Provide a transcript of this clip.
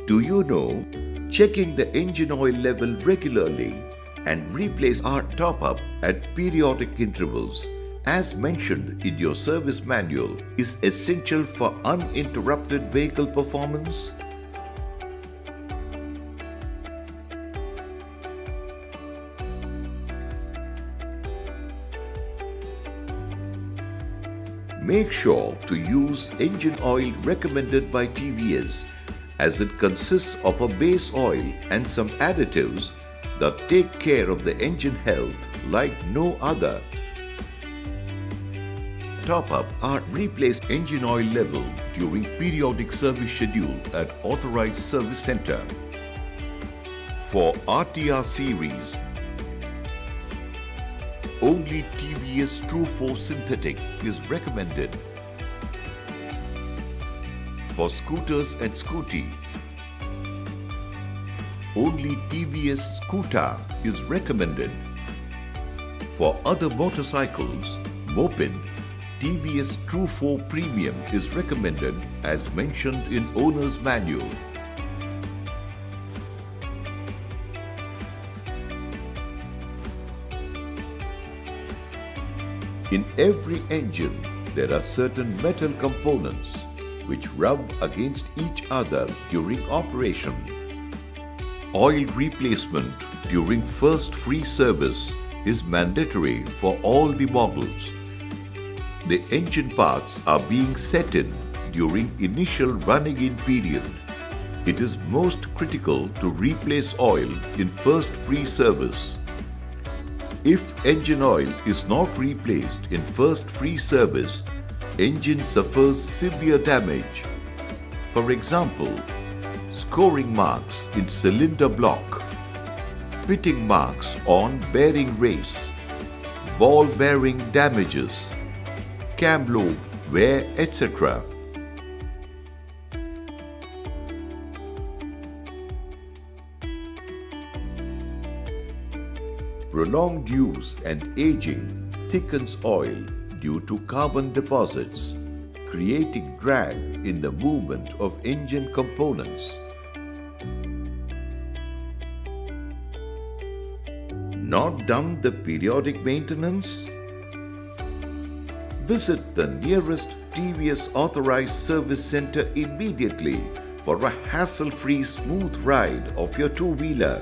Do you know, checking the engine oil level regularly and replace our top-up at periodic intervals, as mentioned in your service manual, is essential for uninterrupted vehicle performance? Make sure to use engine oil recommended by TVS, as it consists of a base oil and some additives that take care of the engine health like no other. Top up or replace engine oil level during periodic service schedule at authorized service center. For RTR series, only TVS TRU4 Synthetic is recommended. For scooters and Scooty, only TVS SKUUTA is recommended. For other motorcycles, Moped, TVS TRU4 Premium is recommended as mentioned in owner's manual. In every engine, there are certain metal components which rub against each other during operation. Oil replacement during first free service is mandatory for all the models. The engine parts are being set in during initial running-in period. It is most critical to replace oil in first free service. If engine oil is not replaced in first free service, engine suffers severe damage. For example, scoring marks in cylinder block, pitting marks on bearing race, ball bearing damages, cam lobe wear, etc. Prolonged use and aging thickens oil due to carbon deposits, creating drag in the movement of engine components. Not done the periodic maintenance? Visit the nearest TVS authorized service center immediately for a hassle-free smooth ride of your two-wheeler.